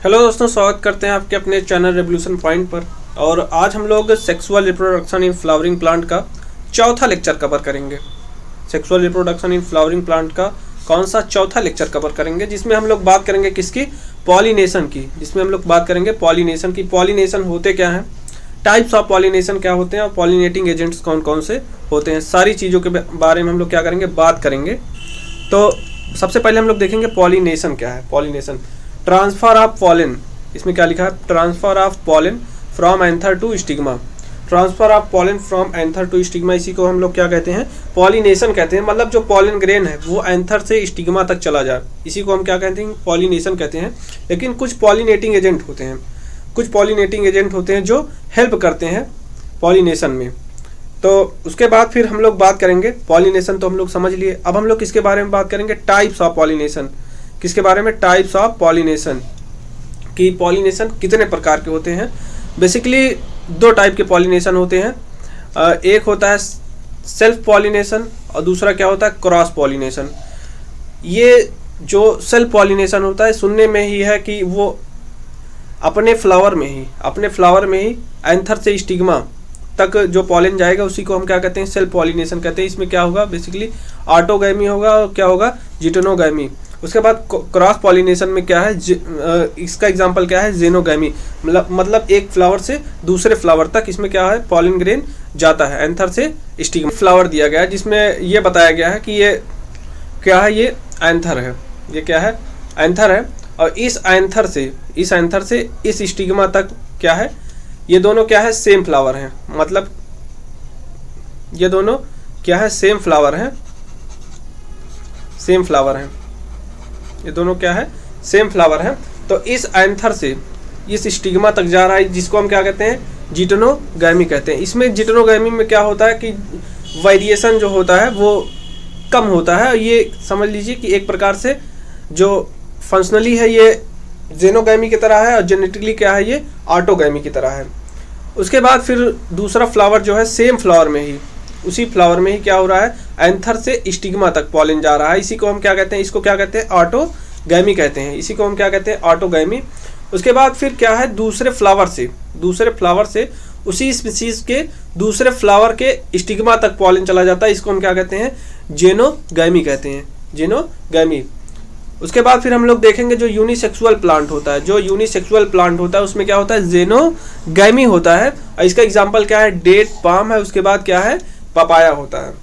Hello दोस्तों, स्वागत करते हैं आपके अपने चैनल रेवोल्यूशन पॉइंट पर। और आज हम लोग sexual reproduction in flowering plant का चौथा लेक्चर कवर करेंगे। Sexual reproduction in flowering plant का कौन सा चौथा लेक्चर कवर करेंगे, जिसमें हम लोग बात करेंगे किसकी, पॉलिनेशन की। जिसमें हम लोग बात करेंगे पॉलिनेशन की। पॉलिनेशन होते क्या हैं, टाइप्स ऑफ पॉलिनेशन क्या होते हैं और पॉलिनेटिंग एजेंट्स कौन कौन से होते हैं, सारी चीज़ों के बारे में हम लोग क्या करेंगे, बात करेंगे। तो सबसे पहले हम लोग देखेंगे पॉलिनेशन क्या है। पॉलिनेशन, ट्रांसफर ऑफ पॉलन, इसमें क्या लिखा है, transfer of pollen from anther to stigma. Transfer of pollen from anther to stigma, इसी को हम लोग क्या कहते हैं, पॉलिनेशन कहते हैं। मतलब जो पॉलन ग्रेन है वो एंथर से स्टिग्मा तक चला जाए, इसी को हम क्या कहते हैं, पॉलिनेशन कहते हैं। लेकिन कुछ पॉलिनेटिंग एजेंट होते हैं, कुछ पॉलिनेटिंग एजेंट होते हैं जो हेल्प करते हैं पॉलिनेशन में। तो उसके बाद फिर हम लोग बात करेंगे, पॉलिनेशन तो हम लोग समझ लिए। अब हम लोग किसके बारे में बात करेंगे, टाइप्स ऑफ पॉलिनेशन। किसके बारे में, टाइप्स ऑफ पॉलिनेशन, कि पॉलिनेशन कितने प्रकार के होते हैं। बेसिकली दो टाइप के पॉलिनेशन होते हैं, एक होता है सेल्फ पॉलिनेशन और दूसरा क्या होता है, क्रॉस पॉलिनेशन। ये जो सेल्फ पॉलिनेशन होता है, सुनने में ही है कि वो अपने फ्लावर में ही एंथर से स्टिग्मा तक जो पॉलन जाएगा उसी को हम क्या कहते हैं, सेल्फ पॉलिनेशन कहते हैं। इसमें क्या होगा, बेसिकली ऑटोगैमी होगा और क्या होगा, जिटोनोगैमी। उसके बाद क्रॉस पॉलिनेशन में क्या है, इसका एग्जांपल क्या है, जेनोगैमी। मतलब एक फ्लावर से दूसरे फ्लावर तक इसमें क्या है, पॉलन ग्रेन जाता है एंथर से स्टिग्मा। फ्लावर दिया गया है जिसमें ये बताया गया है कि ये क्या है, ये एंथर है, ये क्या है, एंथर है। और इस एंथर से इस स्टिग्मा तक क्या है, ये दोनों क्या है, सेम फ्लावर हैं। मतलब ये दोनों क्या है, सेम फ्लावर हैं, ये दोनों क्या है, सेम फ्लावर हैं। तो इस एंथर से इस स्टिग्मा तक जा रहा है, जिसको हम क्या कहते हैं, जिटोनोगैमी कहते हैं। इसमें जिटोनोगैमी में क्या होता है कि वेरिएशन जो होता है वो कम होता है। ये समझ लीजिए कि एक प्रकार से जो फंक्शनली है ये जेनोगैमी की तरह है और जेनेटिकली क्या है, ये ऑटोगैमी की तरह है। उसके बाद फिर दूसरा फ्लावर जो है, सेम फ्लावर में ही, उसी फ्लावर में ही क्या हो रहा है, एंथर से स्टिग्मा तक पॉलन जा रहा है। इसी को हम क्या कहते हैं, इसको क्या कहते हैं, ऑटोगैमी कहते हैं। इसी को हम क्या कहते हैं, ऑटोगैमी। उसके बाद फिर क्या है, दूसरे फ्लावर से उसी स्पीसीज के दूसरे फ्लावर के स्टिग्मा तक पॉलन चला जाता है। इसको हम क्या कहते हैं, जेनोगैमी कहते हैं, जेनोगैमी। उसके बाद फिर हम लोग देखेंगे जो यूनिसेक्सुअल प्लांट होता है, उसमें क्या होता है, जेनोगैमी होता है। और इसका एग्जांपल क्या है, डेट पाम है। उसके बाद क्या है, पपाया होता है।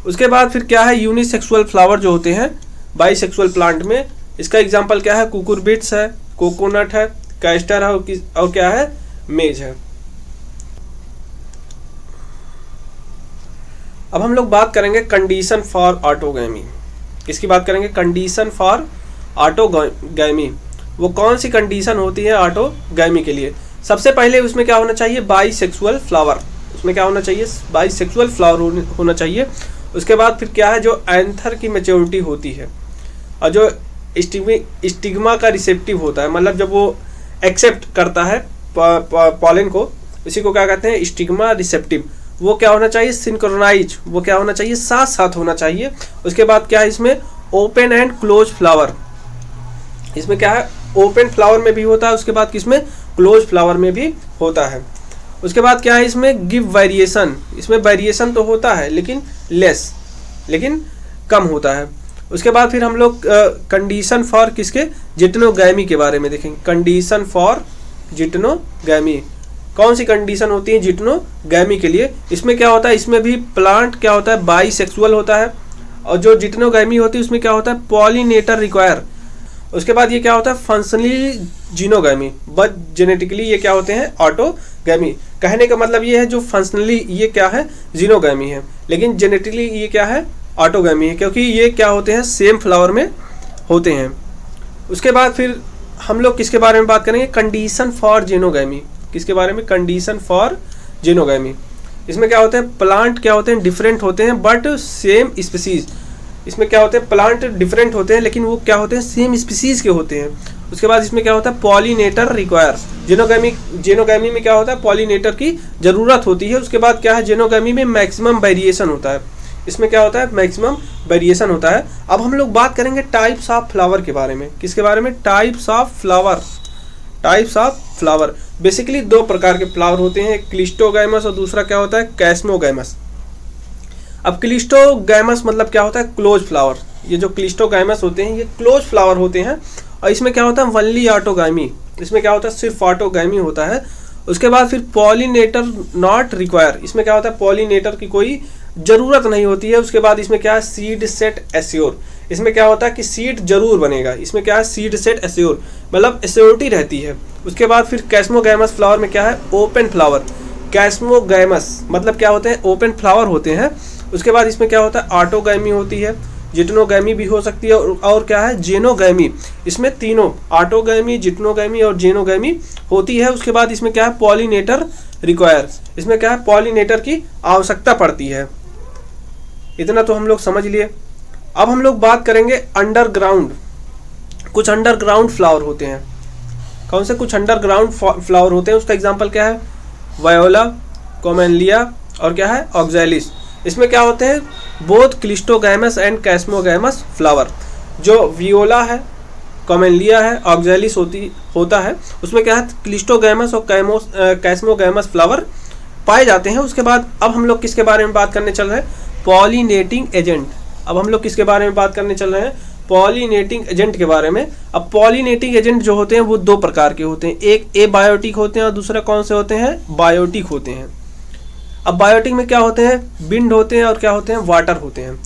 उसके बाद फिर क्या है, यूनिसेक्सुअल फ्लावर जो होते हैं बाइसेक्सुअल प्लांट में, इसका एग्जांपल क्या है, कुकुरबिट्स है, कोकोनट है, कैस्टर है और क्या है, मेज है। अब हम लोग बात करेंगे कंडीशन फॉर ऑटोगैमी। किसकी बात करेंगे, कंडीशन फॉर ऑटोगैमी। वो कौन सी कंडीशन होती है ऑटोगैमी के लिए। सबसे पहले उसमें क्या होना चाहिए, बाइसेक्सुअल फ्लावर। उसमें क्या होना चाहिए, बाइसेक्सुअल फ्लावर होना चाहिए। उसके बाद फिर क्या है, जो एंथर की मैच्योरिटी होती है और जो स्टिग्मा का रिसेप्टिव होता है, मतलब जब वो एक्सेप्ट करता है पॉलन को, इसी को क्या कहते हैं, स्टिग्मा रिसेप्टिव। वो क्या होना चाहिए, सिंक्रोनाइज, वो क्या होना चाहिए, साथ साथ होना चाहिए। उसके बाद क्या है, इसमें ओपन एंड क्लोज फ्लावर, इसमें क्या है, ओपन फ्लावर में भी होता है। उसके बाद किसमें, क्लोज फ्लावर में भी होता है। उसके बाद क्या है, इसमें गिव वेरिएशन, इसमें वेरिएशन तो होता है लेकिन कम होता है। उसके बाद फिर हम लोग कंडीशन फॉर किसके, जिटोनोगैमी के बारे में देखेंगे। कंडीशन फॉर जिटोनोगैमी, कौन सी कंडीशन होती है जिटोनोगैमी के लिए। इसमें क्या होता है, इसमें भी प्लांट क्या होता है, बाइसेक्सुअल होता है। और जो जिटोनोगैमी होती है उसमें क्या होता है, पॉलिनेटर रिक्वायर। उसके बाद ये क्या होता है, फंक्शनली जिनोगैमी, बट जेनेटिकली ये क्या होते हैं, ऑटोगैमी। कहने का मतलब ये है, जो फंक्शनली ये क्या है, जिनोगैमी है, लेकिन जेनेटिकली ये क्या है, ऑटोगैमी है, क्योंकि ये क्या होते हैं, सेम फ्लावर में होते हैं। उसके बाद फिर हम लोग किसके बारे में बात करेंगे, कंडीशन फॉर जेनोगैमी। किसके बारे में, कंडीशन फॉर जेनोगैमी। इसमें क्या होते हैं, प्लांट क्या होते हैं, डिफरेंट होते हैं बट सेम स्पीसीज। इसमें क्या होते हैं, प्लांट डिफरेंट होते हैं लेकिन वो क्या होते हैं, सेम स्पीसीज के होते हैं। उसके बाद इसमें क्या होता है, पॉलिनेटर रिक्वायर। जेनोगैमी में क्या होता है, पॉलिनेटर की जरूरत होती है। उसके बाद क्या है, जेनोगैमी में मैक्सिमम वेरिएशन होता है। इसमें क्या होता है, मैक्सिमम वेरिएशन होता है। अब हम लोग बात करेंगे टाइप्स ऑफ फ्लावर के बारे में। किसके बारे में, types of flower. Types of flower. Basically दो प्रकार के फ्लावर होते हैं, एक क्लिस्टोगैमस और दूसरा क्या होता है, कैस्मोगैमस। अब क्लिस्टोगैमस मतलब क्या होता है, क्लोज फ्लावर। ये जो क्लिस्टोगैमस होते हैं ये क्लोज फ्लावर होते हैं, और इसमें क्या होता है, वनली ऑटोगैमी। इसमें क्या होता है, सिर्फ ऑटोगैमी होता है। उसके बाद फिर पॉलिनेटर नॉट रिक्वायर, इसमें क्या होता है, पॉलिनेटर की कोई ज़रूरत नहीं होती है। उसके बाद इसमें क्या है, सीड सेट एश्योर। इसमें क्या होता है कि सीड जरूर बनेगा। इसमें क्या है, सीड सेट एश्योर मतलब एश्योरिटी रहती है। उसके बाद फिर कैस्मोगैमस फ्लावर में क्या है, ओपन फ्लावर। कैस्मोगैमस मतलब क्या होते हैं, ओपन फ्लावर होते हैं। उसके बाद इसमें क्या होता है, ऑटोगैमी होती है, जिटनोगैमी भी हो सकती है, और क्या है, जेनोगैमी। इसमें तीनों ऑटोगैमी, जिटनोगैमी और जेनोगैमी होती है। उसके बाद इसमें क्या है, पॉलिनेटर रिक्वायर। इसमें क्या है, पॉलिनेटर की आवश्यकता पड़ती है। इतना तो हम लोग समझ लिए। अब हम लोग बात करेंगे अंडरग्राउंड। कुछ अंडरग्राउंड फ्लावर होते हैं। कौन से कुछ अंडरग्राउंड फ्लावर होते हैं, उसका एग्जांपल क्या है, वायोला, कॉमेलिया और क्या है, ऑक्सैलिस। इसमें क्या होते हैं, बोथ क्लिस्टोगैमस एंड कैस्मोगैमस फ्लावर। जो वियोला है, कॉमेलिया है, ऑक्सैलिस होता है, उसमें क्या है, क्लिस्टोगैमस और कैस्मोगैमस फ्लावर पाए जाते हैं। उसके बाद अब हम लोग किसके बारे में बात करने चल रहे हैं, पॉलिनेटिंग एजेंट। अब हम लोग किसके बारे में बात करने चल रहे हैं, पॉलिनेटिंग एजेंट के बारे में। अब पॉलिनेटिंग एजेंट जो होते हैं वो दो प्रकार के होते हैं, एक एबायोटिक होते हैं और दूसरा कौन से होते हैं, बायोटिक होते हैं। अब बायोटिक में क्या होते हैं, विंड होते हैं और क्या होते हैं, वाटर होते हैं।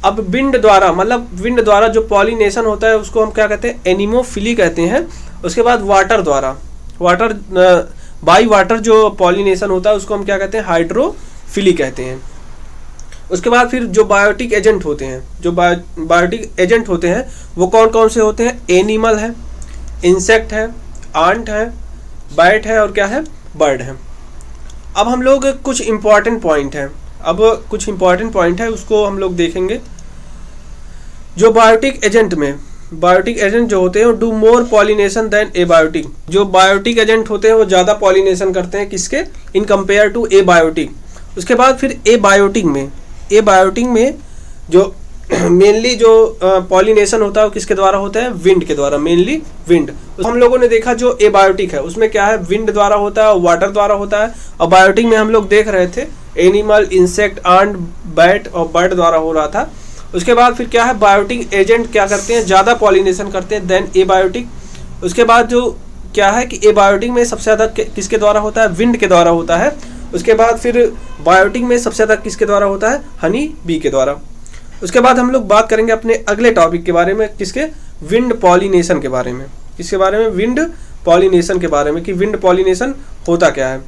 अब विंड द्वारा मतलब विंड द्वारा जो पॉलिनेशन होता है उसको हम क्या कहते हैं, एनिमोफिली कहते हैं। उसके बाद वाटर द्वारा, वाटर बाई वाटर जो पॉलिनेशन होता है उसको हम क्या कहते हैं, हाइड्रोफिली कहते हैं। उसके बाद फिर जो बायोटिक एजेंट होते हैं, जो बायोटिक एजेंट होते हैं वो कौन कौन से होते हैं, एनिमल है, इंसेक्ट है, आंट है, बैट है और क्या है, बर्ड है। अब हम लोग कुछ इंपॉर्टेंट पॉइंट हैं, अब कुछ इंपॉर्टेंट पॉइंट है उसको हम लोग देखेंगे। जो बायोटिक एजेंट में, बायोटिक एजेंट जो होते हैं वो do more pollination than abiotic. जो बायोटिक एजेंट होते हैं वो ज़्यादा पॉलिनेशन करते हैं, किसके, इन कंपेयर टू एबायोटिक। उसके बाद फिर एबायोटिक में जो मेनली जो पॉलिनेशन होता है वो किसके द्वारा होता है, विंड के द्वारा, मेनली विंड। हम लोगों ने देखा जो एबायोटिक है उसमें क्या है, विंड द्वारा होता है, वाटर द्वारा होता है। और बायोटिक में हम लोग देख रहे थे एनिमल, इंसेक्ट, आंट, बैट और बर्ड द्वारा हो रहा था। उसके बाद फिर क्या है, बायोटिक एजेंट क्या करते हैं, ज़्यादा पॉलिनेशन करते हैं देन एबायोटिक। उसके बाद जो क्या है कि एबायोटिक में सबसे ज़्यादा किसके द्वारा होता है, विंड के द्वारा होता है। उसके बाद फिर बायोटिक में सबसे ज़्यादा किसके द्वारा होता है, हनी बी के द्वारा। उसके बाद हम लोग बात करेंगे अपने अगले टॉपिक के बारे में, किसके, विंड पॉलिनेशन के बारे में। किसके बारे में, विंड पॉलिनेशन के बारे में, कि विंड पॉलिनेशन होता क्या है।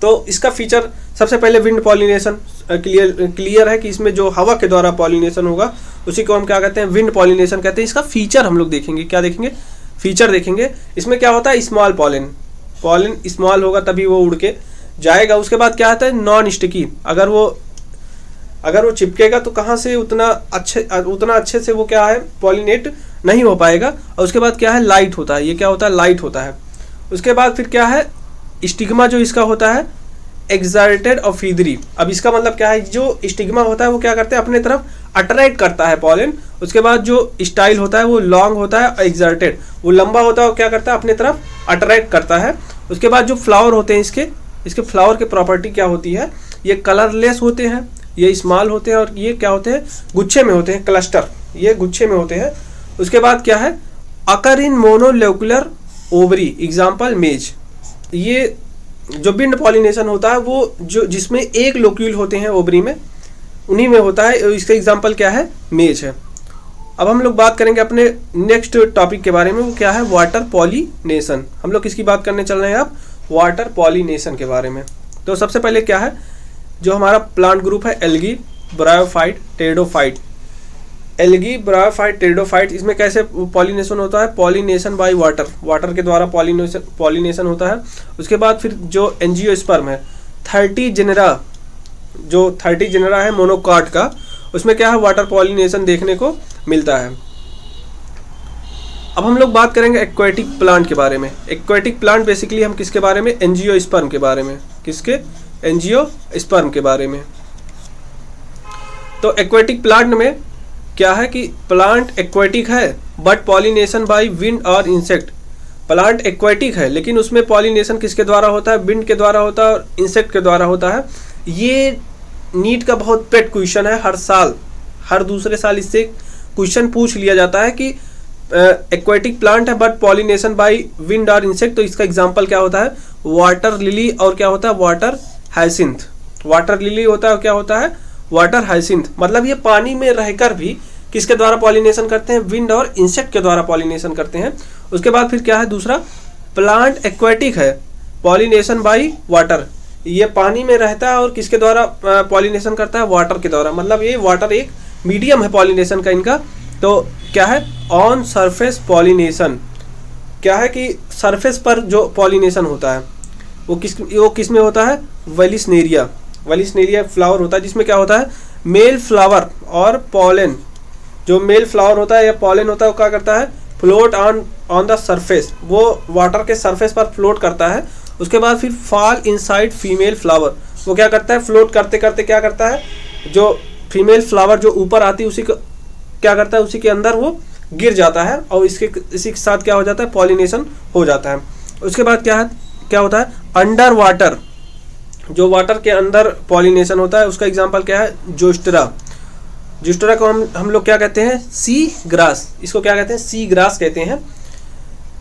तो इसका फीचर सबसे पहले विंड पॉलिनेशन क्लियर है कि इसमें जो हवा के द्वारा पॉलिनेशन होगा उसी को हम क्या कहते हैं, विंड पॉलिनेशन कहते हैं। इसका फीचर हम लोग देखेंगे, क्या देखेंगे, फीचर देखेंगे। इसमें क्या होता है, स्मॉल पॉलन स्मॉल होगा तभी वो उड़ के जाएगा। उसके बाद क्या आता है, नॉन स्टिकी, अगर वो चिपकेगा तो कहाँ से उतना अच्छे से वो क्या है, पॉलिनेट नहीं हो पाएगा। और उसके बाद क्या है, लाइट होता है, ये क्या होता है, लाइट होता है। उसके बाद फिर क्या है, स्टिग्मा जो इसका होता है, एक्सर्टेड और फीदरी। अब इसका मतलब क्या है, जो स्टिग्मा होता है वो क्या करते हैं, अपने तरफ अट्रैक्ट करता है पॉलन। उसके बाद जो स्टाइल होता है वो लॉन्ग होता है, और एक्सर्टेड वो लंबा होता है, वो क्या करता है, अपने तरफ अट्रैक्ट करता है। उसके बाद जो फ्लावर होते हैं इसके फ्लावर की प्रॉपर्टी क्या होती है, ये कलरलेस होते हैं, ये स्मॉल होते हैं और ये क्या होते हैं, गुच्छे में होते हैं, क्लस्टर, ये गुच्छे में होते हैं। उसके बाद क्या है, अकर इन मोनोलेक्युलर ओवरी, एग्जाम्पल मेज। ये जो विंड पॉलिनेशन होता है वो जो जिसमें एक लोक्यूल होते हैं ओवरी में, उन्हीं में होता है। इसका एग्जाम्पल क्या है, मेज है। अब हम लोग बात करेंगे अपने नेक्स्ट टॉपिक के बारे में, वो क्या है, वाटर पॉलिनेशन। हम लोग किसकी बात करने चल रहे हैं, आप वाटर पॉलिनेशन के बारे में। तो सबसे पहले क्या है, जो हमारा प्लांट ग्रुप है, algae, bryophyte, pteridophyte. Algae, bryophyte, pteridophyte, इसमें कैसे पॉलिनेशन होता है, पॉलिनेशन बाय वाटर के द्वारा पॉलिनेशन होता है। उसके बाद फिर जो एंजियोस्पर्म है, 30 जेनेरा है मोनोकॉट का, उसमें क्या है, वाटर पॉलिनेशन देखने को मिलता है। अब हम लोग बात करेंगे एक्वेटिक प्लांट के बारे में। एक्वेटिक प्लांट बेसिकली हम किसके बारे में, एंजियोस्पर्म के बारे में, किसके, एंजियोस्पर्म के बारे में। तो एक्वेटिक प्लांट में क्या है कि प्लांट एक्वेटिक है बट पॉलिनेशन बाय विंड और इंसेक्ट, प्लांट एक्वाटिक है लेकिन उसमें पॉलिनेशन किसके द्वारा होता है, विंड के द्वारा होता है और इंसेक्ट के द्वारा होता है। ये नीट का बहुत पेट क्वेश्चन है, हर साल हर दूसरे साल इससे क्वेश्चन पूछ लिया जाता है कि एक्वाटिक प्लांट है बट पॉलिनेशन बाय विंड और इंसेक्ट, तो इसका एग्जांपल क्या होता है, वाटर लिली और क्या होता है, वाटर हाइसिंथ। वाटर लिली होता है और क्या होता है, वाटर हाइसिंथ। मतलब ये पानी में रहकर भी किसके द्वारा पॉलिनेशन करते हैं, विंड और इंसेक्ट के द्वारा पॉलिनेशन करते हैं। उसके बाद फिर क्या है दूसरा, प्लांट एक्वाटिक है, पॉलिनेशन बाय वाटर, ये पानी में रहता है और किसके द्वारा पॉलिनेशन करता है, वाटर के द्वारा। मतलब ये वाटर एक मीडियम है पॉलिनेशन का इनका। तो क्या है, ऑन सरफेस पॉलिनेशन, क्या है कि सरफेस पर जो पॉलिनेशन होता है वो किस में होता है, वेलिस्नेरिया। वेलिस्नेरिया फ्लावर होता है जिसमें क्या होता है, मेल फ्लावर और पॉलन, जो मेल फ्लावर होता है या पॉलन होता है वो क्या करता है, फ्लोट ऑन द सरफेस, वो वाटर के सरफेस पर फ्लोट करता है। उसके बाद फिर फॉल इनसाइड फीमेल फ्लावर, वो क्या करता है, फ्लोट करते करते क्या करता है, जो फीमेल फ्लावर जो ऊपर आती है उसी को क्या करता है, उसी के अंदर वो गिर जाता है और इसी के साथ क्या हो जाता है, पॉलिनेशन हो जाता है। उसके बाद क्या होता है, अंडर वाटर, जो वाटर के अंदर पॉलिनेशन होता है, उसका एग्जांपल क्या है, जोस्टेरा। जोस्टेरा को हम लोग क्या कहते हैं, सी ग्रास, इसको क्या कहते हैं, सी ग्रास कहते हैं।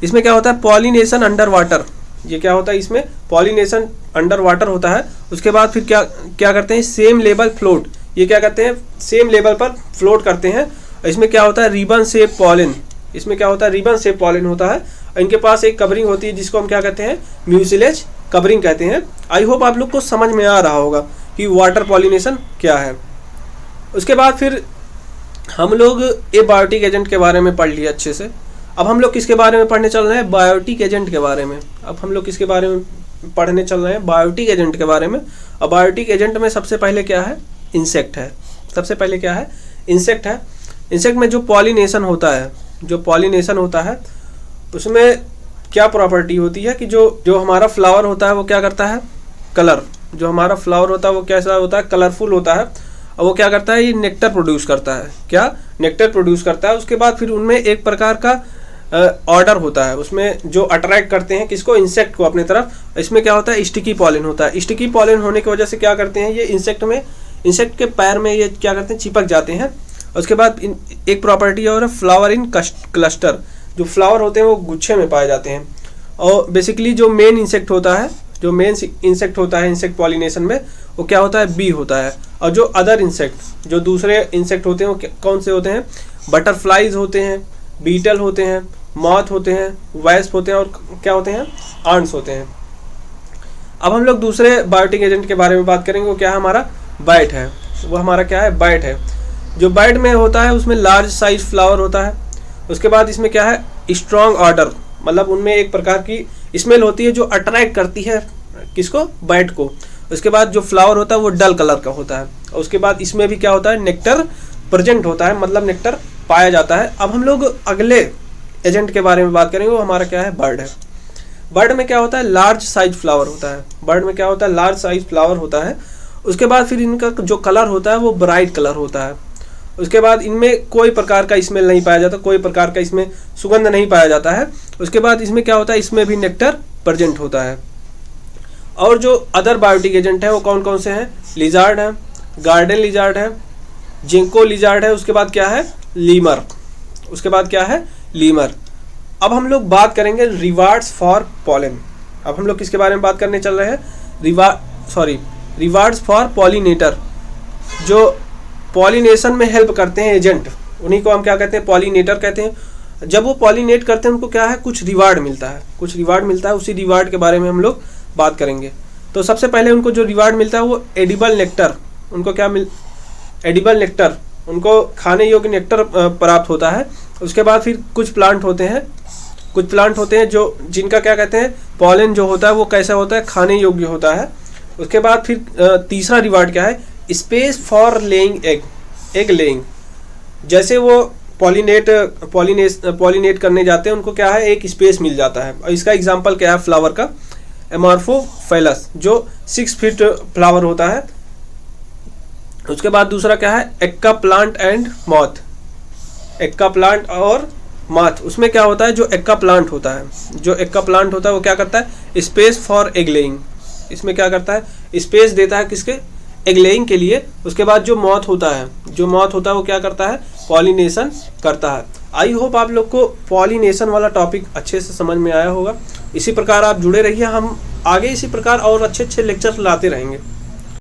इसमें क्या होता है, पॉलिनेशन अंडर वाटर, ये क्या होता है, इसमें पॉलिनेशन अंडर वाटर होता है। उसके बाद फिर क्या करते हैं, सेम लेवल फ्लोट, ये क्या करते हैं, सेम लेवल पर फ्लोट करते हैं। इसमें क्या होता है, रिबन शेप पॉलन, इसमें क्या होता है, रिबन शेप पॉलन होता है। इनके पास एक कवरिंग होती है जिसको हम क्या कहते हैं, म्यूसिलेज कवरिंग कहते हैं। आई होप आप लोग को समझ में आ रहा होगा कि वाटर पॉलिनेशन क्या है। उसके बाद फिर हम लोग एबायोटिक एजेंट के बारे में पढ़ लिया अच्छे से। अब हम लोग किसके बारे में पढ़ने चल रहे हैं, बायोटिक एजेंट के बारे में। अब हम लोग किसके बारे में पढ़ने चल रहे हैं, बायोटिक एजेंट के बारे में। अब बायोटिक एजेंट में सबसे पहले क्या है, इंसेक्ट है। सबसे पहले क्या है, इंसेक्ट है। इंसेक्ट में जो पॉलिनेशन होता है, जो पॉलिनेशन होता है उसमें क्या प्रॉपर्टी होती है कि जो हमारा फ्लावर होता है वो क्या करता है, कलर, जो हमारा फ्लावर होता है वो कैसा होता है, कलरफुल होता है। और वो क्या करता है, ये नेक्टर प्रोड्यूस करता है, क्या, नेक्टर प्रोड्यूस करता है। उसके बाद फिर उनमें एक प्रकार का ऑर्डर होता है, उसमें जो अट्रैक्ट करते हैं किसको, इंसेक्ट को अपने तरफ। इसमें क्या होता है, स्टिकी पॉलन होता है। स्टिकी पॉलन होने की वजह से क्या करते हैं, ये इंसेक्ट के पैर में ये क्या करते हैं, चिपक जाते हैं। उसके बाद एक प्रॉपर्टी और है फ्लावर इन क्लस्टर, जो फ्लावर होते हैं वो गुच्छे में पाए जाते हैं। और बेसिकली जो मेन इंसेक्ट होता है, जो मेन इंसेक्ट होता है इंसेक्ट पॉलिनेशन में, वो क्या होता है, बी होता है। और जो अदर इंसेक्ट, जो दूसरे इंसेक्ट होते हैं वो कौन से होते हैं, बटरफ्लाइज होते हैं, बीटल होते हैं, मॉथ होते हैं, वैस्प होते हैं और क्या होते हैं, आंट्स होते हैं। अब हम लोग दूसरे बायोटिक एजेंट के बारे में बात करेंगे। वो क्या है, हमारा बाइट है। वो हमारा क्या है, बाइट है। जो बाइट में होता है उसमें लार्ज साइज फ्लावर होता है। उसके बाद इसमें क्या है, स्ट्रॉन्ग ऑर्डर, मतलब उनमें एक प्रकार की स्मेल होती है जो अट्रैक्ट करती है किसको, बाइट को। उसके बाद जो फ्लावर होता है वो डल कलर का होता है। और उसके बाद इसमें भी क्या होता है, नेक्टर प्रेजेंट होता है, मतलब नेक्टर पाया जाता है। अब हम लोग अगले एजेंट के बारे में बात करेंगे, वो हमारा क्या है, बर्ड है। बर्ड में क्या होता है, लार्ज साइज फ्लावर होता है। बर्ड में क्या होता है, लार्ज साइज फ्लावर होता है। उसके बाद फिर इनका जो कलर होता है वो ब्राइट कलर होता है। उसके बाद इनमें कोई प्रकार का स्मेल नहीं पाया जाता, कोई प्रकार का इसमें सुगंध नहीं पाया जाता है। उसके बाद इसमें क्या होता है, इसमें भी नेक्टर प्रेजेंट होता है। और जो अदर बायोटिक एजेंट है वो कौन कौन से हैं, लिजार्ड है, गार्डन लिजार्ड है, जिंको लिजार्ड है। उसके बाद क्या है, लीमर। उसके बाद क्या है, लीमर। अब हम लोग बात करेंगे रिवार्ड्स फॉर पॉलन। अब हम लोग किसके बारे में बात करने चल रहे हैं, रिवार्ड्स फॉर पॉलिनेटर, जो पॉलिनेशन में हेल्प करते हैं एजेंट, उन्हीं को हम क्या कहते हैं, पॉलिनेटर कहते हैं। जब वो पॉलिनेट करते हैं उनको क्या है, कुछ रिवार्ड मिलता है, कुछ रिवार्ड मिलता है। उसी रिवार्ड के बारे में हम लोग बात करेंगे। तो सबसे पहले उनको जो रिवार्ड मिलता है वो एडिबल नेक्टर, उनको क्या एडिबल नेक्टर, उनको खाने योग्य नेक्टर प्राप्त होता है। उसके बाद फिर कुछ प्लांट होते हैं जो जिनका क्या कहते हैं, पॉलन जो होता है वो कैसा होता है, खाने योग्य होता है। उसके बाद फिर तीसरा रिवार्ड क्या है, space for laying egg laying. जैसे वो पॉलिनेट करने जाते हैं उनको क्या है, एक स्पेस मिल जाता है। और इसका एग्जांपल क्या है, फ्लावर का एमॉर्फोफैलस, जो 6 फीट फ्लावर होता है। उसके बाद दूसरा क्या है, Ekka plant and moth, Ekka plant और माथ, उसमें क्या होता है, जो एक्का प्लांट होता है, जो एक्का प्लांट होता है वो क्या करता है, स्पेस फॉर एग लेइंग, इसमें क्या करता है, स्पेस देता है किसके, एग लेइंग के लिए। उसके बाद जो मॉथ होता है, जो मॉथ होता है वो क्या करता है, पॉलिनेशन करता है। आई होप आप लोग को पॉलिनेशन वाला टॉपिक अच्छे से समझ में आया होगा। इसी प्रकार आप जुड़े रहिए, हम आगे इसी प्रकार और अच्छे अच्छे लेक्चर लाते रहेंगे।